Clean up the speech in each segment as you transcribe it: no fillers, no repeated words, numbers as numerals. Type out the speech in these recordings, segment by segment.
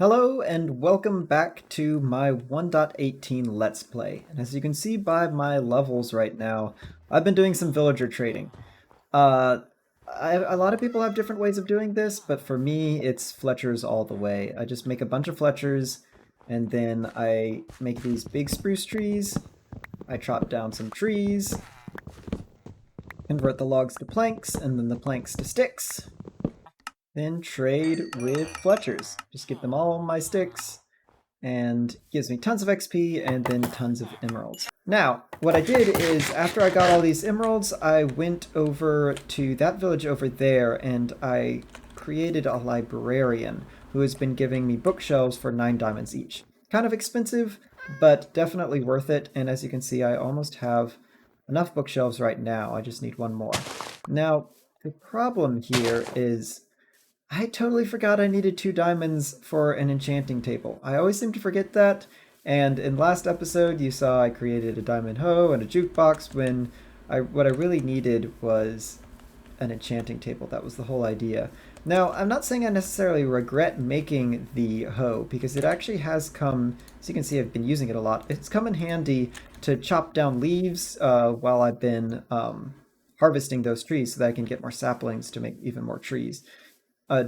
Hello and welcome back to my 1.18 Let's Play. And as you can see by my levels right now, I've been doing some villager trading. Uh, a lot of people have different ways of doing this, but for me, it's Fletchers all the way. I just make a bunch of Fletchers, and then I make these big spruce trees. I chop down some trees, convert the logs to planks, and then the planks to sticks. Then trade with Fletchers. Just get them all on my sticks, and gives me tons of XP and then tons of emeralds. Now, what I did is after I got all these emeralds, I went over to that village over there and I created a librarian who has been giving me bookshelves for 9 diamonds each. Kind of expensive, but definitely worth it. And as you can see, I almost have enough bookshelves right now. I just need one more. Now, the problem here is I totally forgot I needed 2 diamonds for an enchanting table. I always seem to forget that, and in last episode you saw I created a diamond hoe and a jukebox when what I really needed was an enchanting table. That was the whole idea. Now, I'm not saying I necessarily regret making the hoe, because it actually has come, as you can see I've been using it a lot, it's come in handy to chop down leaves while I've been harvesting those trees so that I can get more saplings to make even more trees.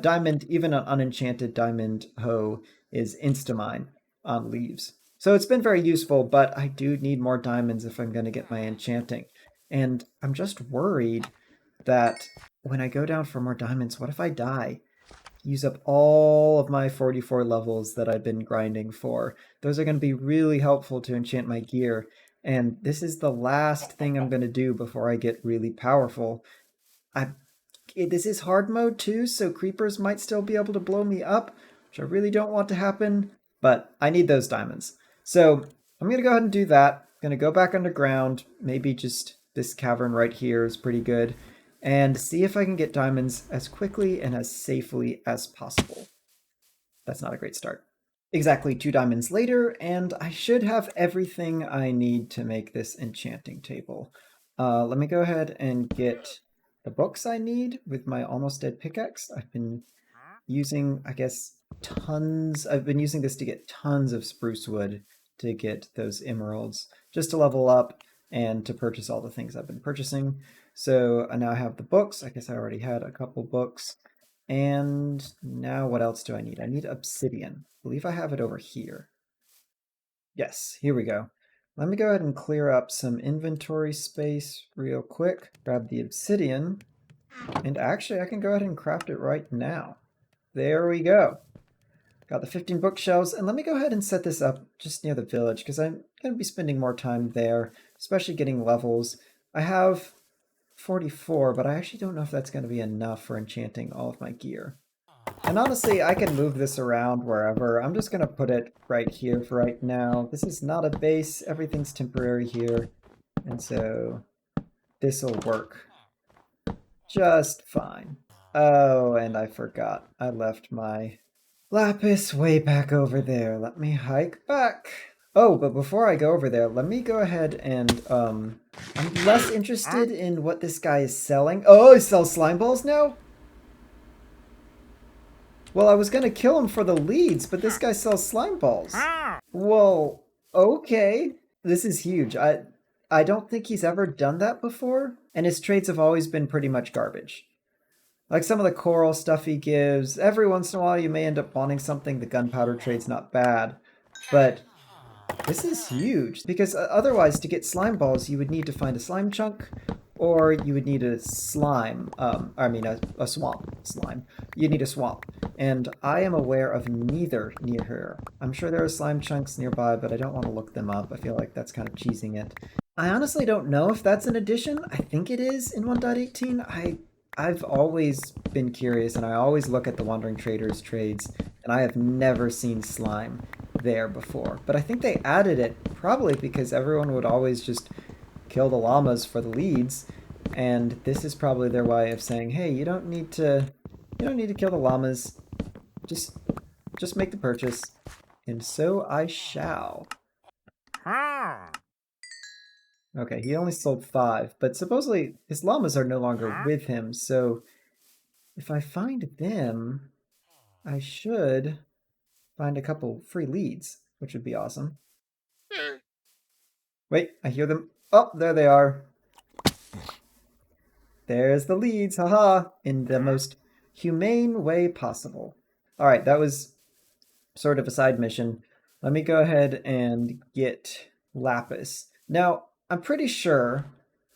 Diamond, even an unenchanted diamond hoe, is instamine on leaves. So it's been very useful, but I do need more diamonds if I'm going to get my enchanting. And I'm just worried that when I go down for more diamonds, what if I die? Use up all of my 44 levels that I've been grinding for. Those are going to be really helpful to enchant my gear. And this is the last thing I'm going to do before I get really powerful. This is hard mode too, so creepers might still be able to blow me up, which I really don't want to happen, but I need those diamonds. So I'm going to go ahead and do that. I'm going to go back underground. Maybe just this cavern right here is pretty good. And see if I can get diamonds as quickly and as safely as possible. That's not a great start. Exactly 2 diamonds later, and I should have everything I need to make this enchanting table. Let me go ahead and get the books I need with my almost dead pickaxe. I've been using, I guess, tons. I've been using this to get tons of spruce wood to get those emeralds, just to level up and to purchase all the things I've been purchasing. So I now have the books. I guess I already had a couple books. And now what else do I need? I need obsidian. I believe I have it over here. Yes, here we go. Let me go ahead and clear up some inventory space real quick. Grab the obsidian. And actually, I can go ahead and craft it right now. There we go. Got the 15 bookshelves. And let me go ahead and set this up just near the village, because I'm going to be spending more time there, especially getting levels. I have 44, but I actually don't know if that's going to be enough for enchanting all of my gear. And honestly, I can move this around wherever. I'm just going to put it right here for right now. This is not a base. Everything's temporary here. And so this will work just fine. Oh, and I forgot. I left my lapis way back over there. Let me hike back. Oh, but before I go over there, let me go ahead and, I'm less interested in what this guy is selling. Oh, he sells slime balls now? Well, I was gonna kill him for the leads, but this guy sells slime balls. Whoa, okay. This is huge. I don't think he's ever done that before, and his trades have always been pretty much garbage. Like some of the coral stuff he gives, every once in a while you may end up wanting something. The gunpowder trade's not bad, but this is huge, because otherwise to get slime balls you would need to find a slime chunk, or you would need a slime, a swamp slime. You need a swamp, and I am aware of neither near here. I'm sure there are slime chunks nearby, but I don't want to look them up. I feel like that's kind of cheesing it. I honestly don't know if that's an addition. I think it is in 1.18. I've always been curious, and I always look at the Wandering Trader's trades, and I have never seen slime there before. But I think they added it probably because everyone would always just kill the llamas for the leads, and this is probably their way of saying, hey, you don't need to kill the llamas. Just make the purchase. And so I shall. Okay, he only sold 5, but supposedly his llamas are no longer with him, so if I find them, I should find a couple free leads, which would be awesome. Wait, I hear them. Oh, there they are. There's the leads, haha, in the most humane way possible. All right, that was sort of a side mission. Let me go ahead and get lapis. Now, I'm pretty sure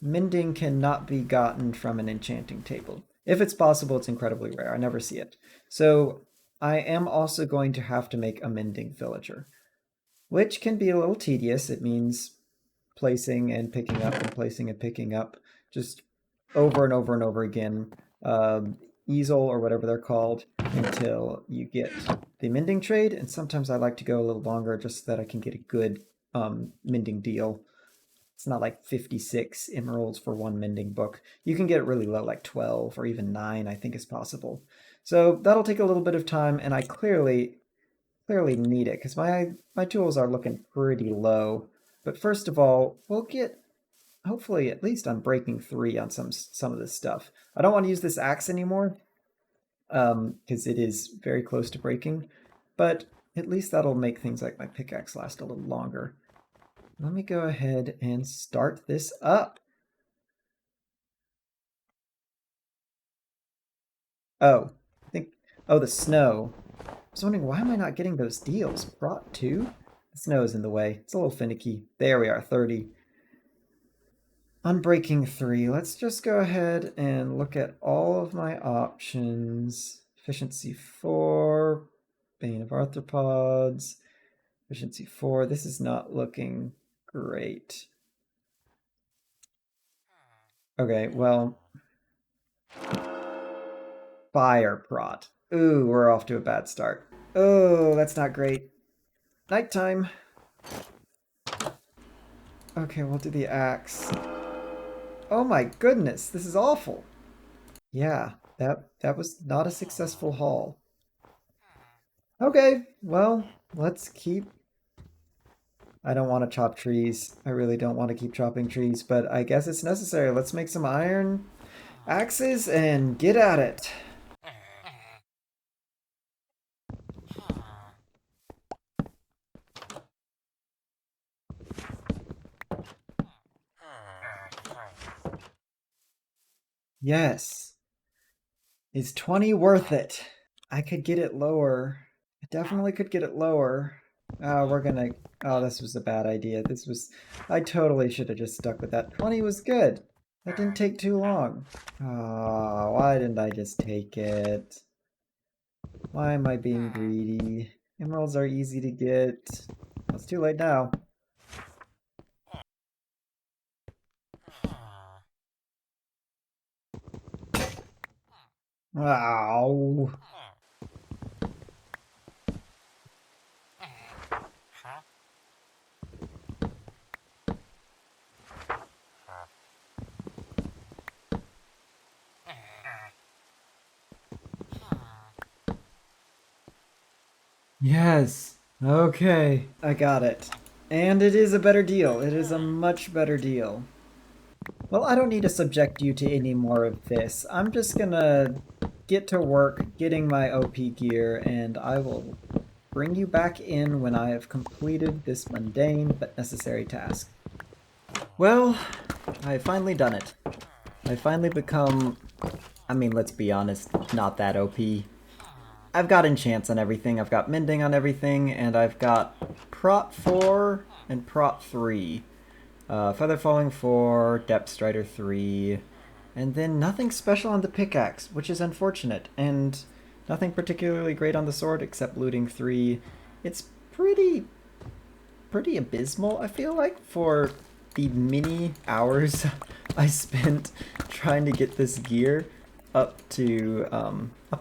mending cannot be gotten from an enchanting table. If it's possible, it's incredibly rare. I never see it. So I am also going to have to make a mending villager, which can be a little tedious. It means placing and picking up and placing and picking up just over and over and over again, easel or whatever they're called, until you get the mending trade. And sometimes I like to go a little longer just so that I can get a good mending deal. It's not like 56 emeralds for one mending book. You can get it really low, like 12 or even 9, I think is possible. So that'll take a little bit of time, and I clearly need it because my tools are looking pretty low. But first of all, we'll get hopefully at least on breaking 3 on some of this stuff. I don't want to use this axe anymore because it is very close to breaking, but at least that'll make things like my pickaxe last a little longer. Let me go ahead and start this up. Oh, the snow. I was wondering, why am I not getting those deals? Brought 2? The snow is in the way. It's a little finicky. There we are, 30. Unbreaking 3. Let's just go ahead and look at all of my options. Efficiency 4, Bane of Arthropods, efficiency 4. This is not looking great. Okay, well, Fire Prot. Ooh, we're off to a bad start. Oh, that's not great. Nighttime. Okay, we'll do the axe. Oh my goodness, this is awful. Yeah, that was not a successful haul. Okay, well, let's keep... I don't want to chop trees. I really don't want to keep chopping trees, but I guess it's necessary. Let's make some iron axes and get at it. Yes. Is 20 worth it? I could get it lower. I definitely could get it lower. We're gonna... Oh, this was a bad idea. I totally should have just stuck with that. 20 was good. That didn't take too long. Oh, why didn't I just take it? Why am I being greedy? Emeralds are easy to get. Well, it's too late now. Wow. Yes. Okay. I got it. And it is a better deal. It is a much better deal. Well, I don't need to subject you to any more of this. I'm just gonna get to work getting my OP gear, and I will bring you back in when I have completed this mundane but necessary task. Well, I've finally done it. I've finally become, I mean, let's be honest, not that OP. I've got enchants on everything, I've got mending on everything, and I've got prot 4 and prot 3. Feather Falling 4, Depth Strider 3, and then nothing special on the pickaxe, which is unfortunate, and nothing particularly great on the sword except looting 3. It's pretty abysmal, I feel like, for the many hours I spent trying to get this gear up to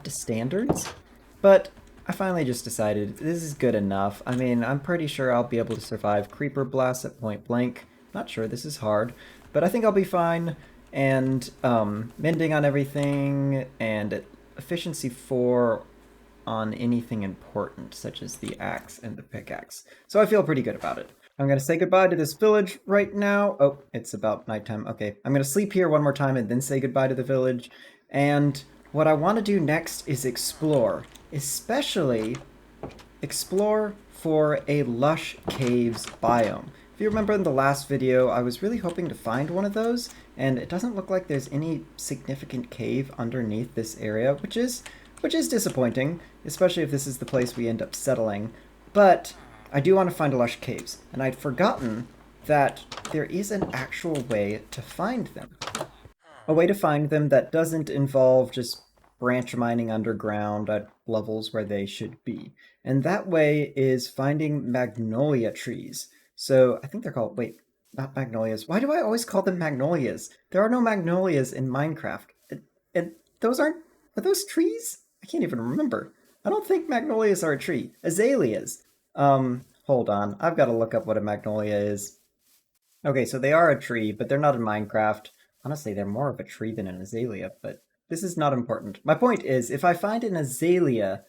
standards. But I finally just decided this is good enough. I mean, I'm pretty sure I'll be able to survive Creeper Blasts at point blank. Not sure, this is hard, but I think I'll be fine. And mending on everything, and efficiency 4 on anything important, such as the axe and the pickaxe. So I feel pretty good about it. I'm going to say goodbye to this village right now. Oh, it's about nighttime. Okay, I'm going to sleep here one more time and then say goodbye to the village. And what I want to do next is explore, especially explore for a Lush Caves biome. If you remember in the last video, I was really hoping to find one of those, and it doesn't look like there's any significant cave underneath this area, which is disappointing, especially if this is the place we end up settling. But I do want to find a Lush Caves, and I'd forgotten that there is an actual way to find them. A way to find them that doesn't involve just branch mining underground at levels where they should be. And that way is finding magnolia trees. So I think they're called, wait, not magnolias. Why do I always call them magnolias? There are no magnolias in Minecraft. And those are those trees? I can't even remember. I don't think magnolias are a tree. Azaleas. Hold on. I've got to look up what a magnolia is. Okay, so they are a tree, but they're not in Minecraft. Honestly, they're more of a tree than an azalea, but this is not important. My point is, if I find an azalea,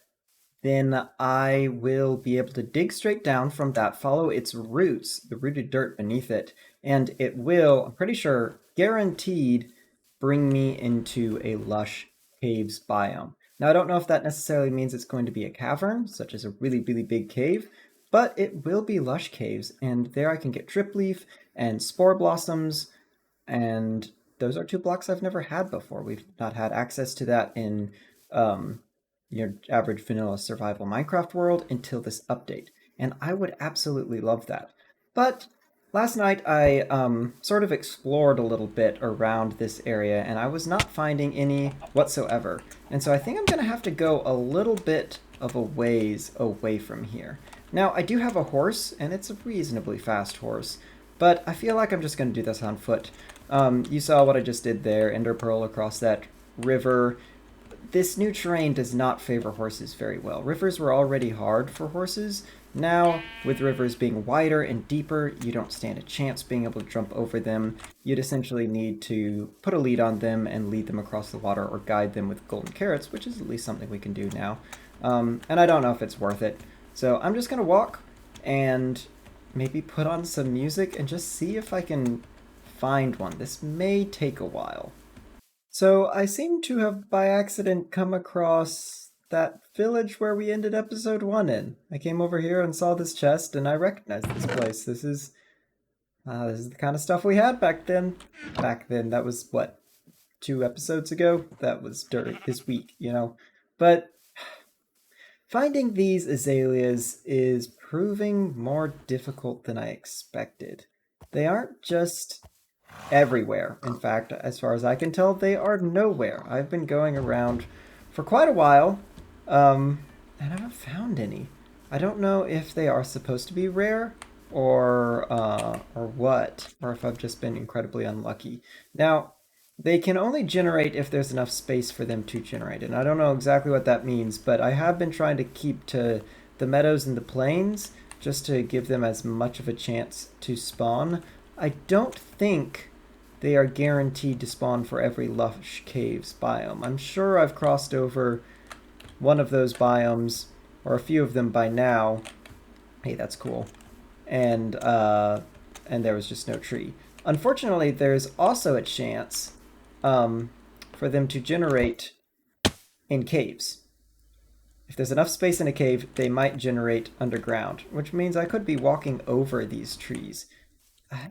then I will be able to dig straight down from that, follow its roots, the rooted dirt beneath it, and it will, I'm pretty sure, guaranteed bring me into a lush caves biome. Now, I don't know if that necessarily means it's going to be a cavern, such as a really, really big cave, but it will be lush caves, and there I can get drip leaf and spore blossoms, and those are two blocks I've never had before. We've not had access to that in your average vanilla survival Minecraft world until this update, and I would absolutely love that. But last night I sort of explored a little bit around this area, and I was not finding any whatsoever. And so I think I'm going to have to go a little bit of a ways away from here. Now, I do have a horse, and it's a reasonably fast horse, but I feel like I'm just going to do this on foot. You saw what I just did there, Ender Pearl across that river. This new terrain does not favor horses very well. Rivers were already hard for horses. Now, with rivers being wider and deeper, you don't stand a chance being able to jump over them. You'd essentially need to put a lead on them and lead them across the water or guide them with golden carrots, which is at least something we can do now. And I don't know if it's worth it. So I'm just going to walk and maybe put on some music and just see if I can find one. This may take a while. So I seem to have by accident come across that village where we ended episode 1 in. I came over here and saw this chest and I recognized this place. This is the kind of stuff we had back then. Back then, that was what, 2 episodes ago? That was during this week, you know. But finding these azaleas is proving more difficult than I expected. They aren't just everywhere. In fact, as far as I can tell, they are nowhere. I've been going around for quite a while, and I haven't found any. I don't know if they are supposed to be rare or what, or if I've just been incredibly unlucky. Now, they can only generate if there's enough space for them to generate, and I don't know exactly what that means, but I have been trying to keep to the meadows and the plains just to give them as much of a chance to spawn. I don't think they are guaranteed to spawn for every Lush Caves biome. I'm sure I've crossed over one of those biomes, or a few of them by now. Hey, that's cool. And there was just no tree. Unfortunately, there's also a chance for them to generate in caves. If there's enough space in a cave, they might generate underground, which means I could be walking over these trees.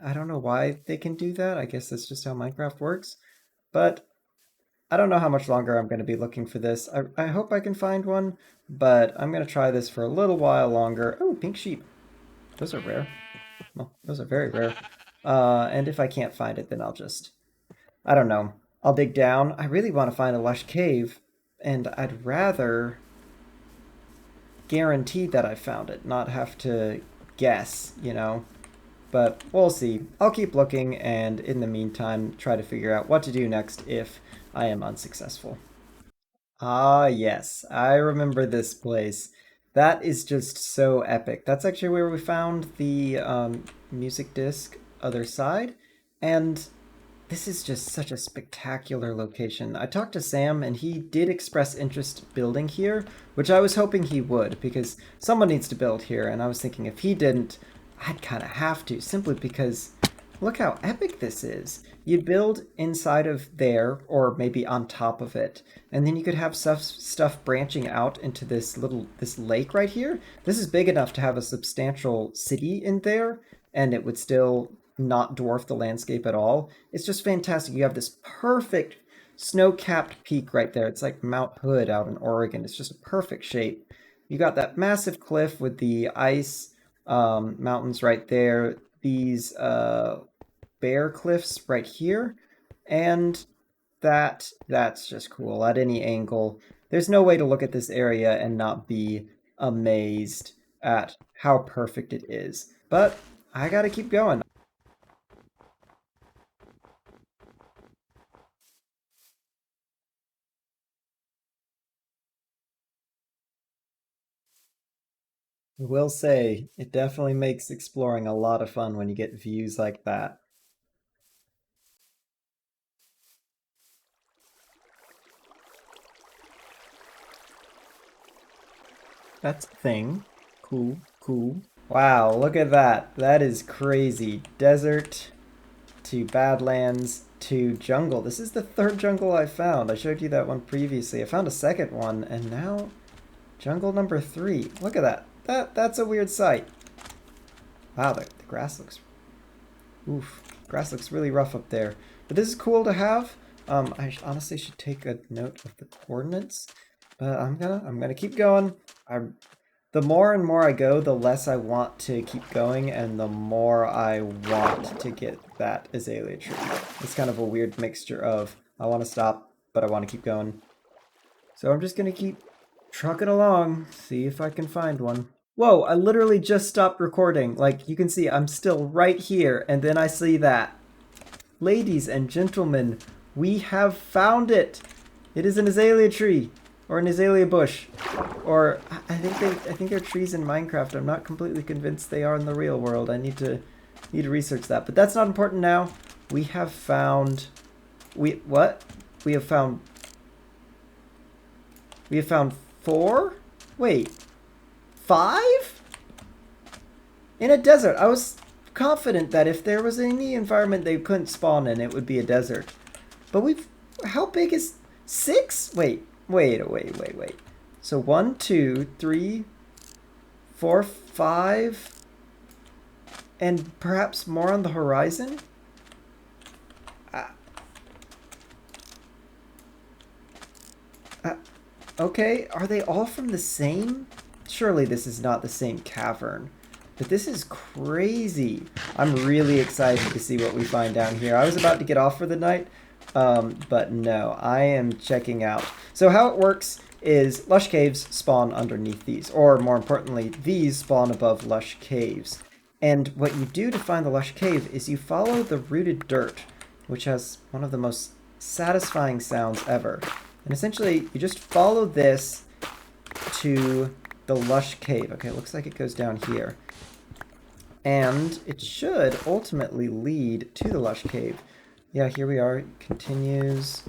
I don't know why they can do that. I guess that's just how Minecraft works. But I don't know how much longer I'm going to be looking for this. I hope I can find one, but I'm going to try this for a little while longer. Oh, pink sheep. Those are rare. Well, those are very rare. And if I can't find it, then I don't know. I'll dig down. I really want to find a lush cave, and I'd rather guarantee that I found it, not have to guess, you know? But we'll see. I'll keep looking, and in the meantime, try to figure out what to do next if I am unsuccessful. Ah, yes. I remember this place. That is just so epic. That's actually where we found the music disc other side, and this is just such a spectacular location. I talked to Sam, and he did express interest building here, which I was hoping he would, because someone needs to build here, and I was thinking if he didn't, I'd kind of have to, simply because Look how epic this is. You'd build inside of there, or maybe on top of it, and then you could have stuff branching out into this lake right here. This is big enough to have a substantial city in there, and it would still not dwarf the landscape at all. It's just fantastic. You have this perfect snow-capped peak right there. It's like Mount Hood out in Oregon. It's just a perfect shape. You got that massive cliff with the ice mountains right there. These bear cliffs right here, and that's just cool at any angle. There's no way to look at this area and not be amazed at how perfect it is. But I gotta keep going. I will say, it definitely makes exploring a lot of fun when you get views like that. That's a thing. Cool, cool. Wow, look at that. That is crazy. Desert to Badlands to jungle. This is the third jungle I found. I showed you that one previously. I found a second one, and now jungle number 3. Look at that. That's a weird sight. Wow, the grass looks... Oof. Grass looks really rough up there. But this is cool to have. Honestly should take a note of the coordinates. But I'm gonna keep going. The more and more I go, the less I want to keep going, and the more I want to get that azalea tree. It's kind of a weird mixture of I want to stop, but I want to keep going. So I'm just gonna keep trucking along, see if I can find one. Whoa, I literally just stopped recording. Like, you can see I'm still right here, and then I see that. Ladies and gentlemen, we have found it! It is an azalea tree, or an azalea bush, or I think they're trees in Minecraft. I'm not completely convinced they are in the real world. I need to research that, but that's not important now. We have found what? We have found 4? Wait. 5? In a desert. I was confident that if there was any environment they couldn't spawn in, it would be a desert. But how big is 6? Wait. So 1, 2, 3, 4, 5, and perhaps more on the horizon? Okay, are they all from the same? Surely this is not the same cavern. But this is crazy. I'm really excited to see what we find down here. I was about to get off for the night, but no, I am checking out. So how it works is Lush Caves spawn underneath these, or more importantly, these spawn above Lush Caves. And what you do to find the Lush Cave is you follow the rooted dirt, which has one of the most satisfying sounds ever. And essentially, you just follow this to the Lush Cave. Okay, it looks like it goes down here. And it should ultimately lead to the Lush Cave. Yeah, here we are. It continues.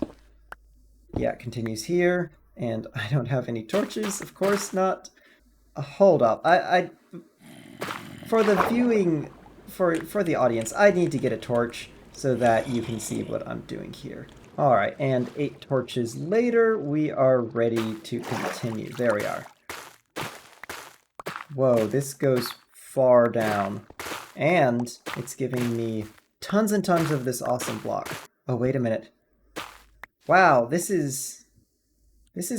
Yeah, it continues here. And I don't have any torches, of course not. Hold up. For the viewing, for the audience, I need to get a torch so that you can see what I'm doing here. Alright, and 8 torches later, we are ready to continue. There we are. Whoa, this goes far down. And it's giving me tons and tons of this awesome block. Oh, wait a minute. Wow, this is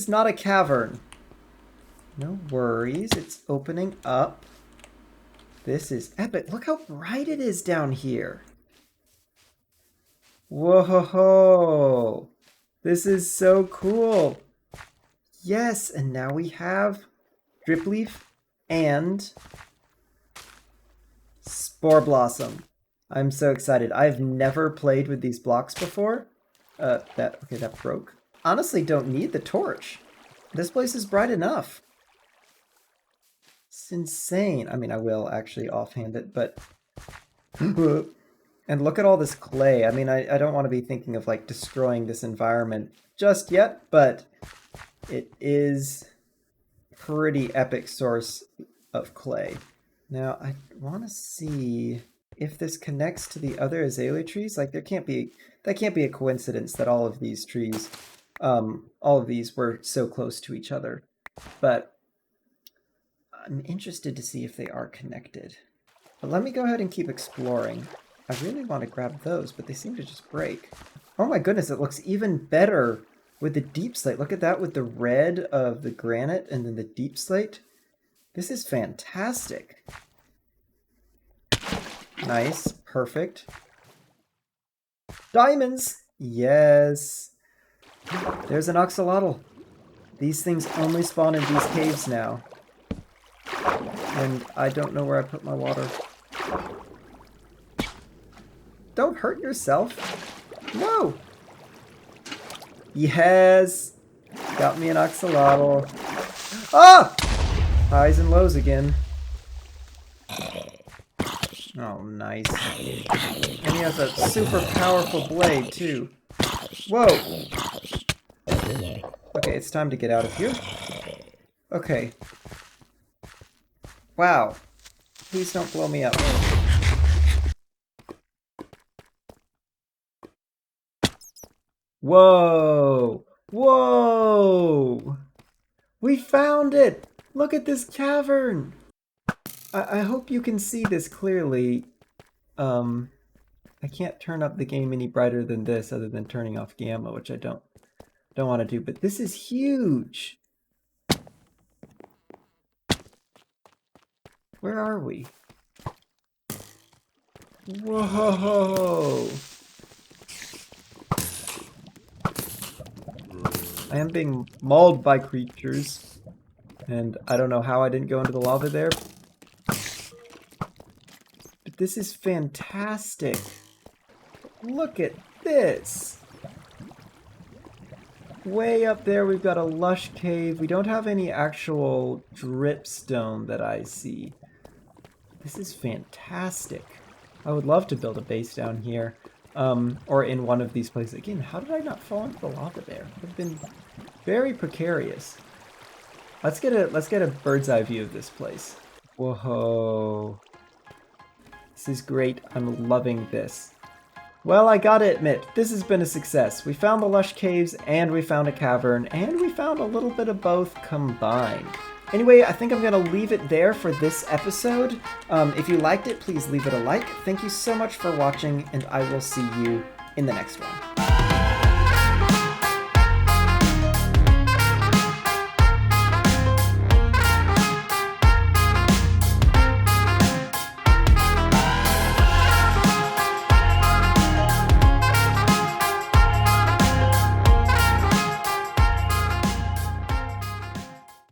not a cavern. No worries, it's opening up. This is epic. Look how bright it is down here. Whoa! This is so cool. Yes, and now we have Drip Leaf and Spore Blossom. I'm so excited. I've never played with these blocks before. That broke. Honestly, don't need the torch. This place is bright enough. It's insane. I mean, I will actually offhand it, but... And look at all this clay. I mean, I don't want to be thinking of, like, destroying this environment just yet, but it is a pretty epic source of clay. Now, I want to see if this connects to the other azalea trees. Like that can't be a coincidence that all of these trees, all of these were so close to each other. But I'm interested to see if they are connected. But let me go ahead and keep exploring. I really want to grab those, but they seem to just break. Oh my goodness, it looks even better with the deep slate. Look at that with the red of the granite and then the deep slate. This is fantastic. Nice. Perfect. Diamonds! Yes. There's an axolotl. These things only spawn in these caves now. And I don't know where I put my water. Don't hurt yourself. No! Yes! Got me an axolotl. Ah! Highs and lows again. Oh, nice. And he has a super powerful blade, too. Whoa! Okay, it's time to get out of here. Okay. Wow. Please don't blow me up. Whoa! Whoa! We found it! Look at this cavern! I hope you can see this clearly. I can't turn up the game any brighter than this other than turning off gamma, which I don't want to do, but this is huge! Where are we? Whoa! I am being mauled by creatures, and I don't know how I didn't go into the lava there. But this is fantastic. Look at this. Way up there we've got a lush cave. We don't have any actual dripstone that I see. This is fantastic. I would love to build a base down here. Or in one of these places. Again, how did I not fall into the lava there? It would have been very precarious. Let's get a bird's eye view of this place. Whoa. This is great. I'm loving this. Well, I gotta admit, this has been a success. We found the lush caves, and we found a cavern, and we found a little bit of both combined. Anyway, I think I'm going to leave it there for this episode. If you liked it, please leave it a like. Thank you so much for watching, and I will see you in the next one.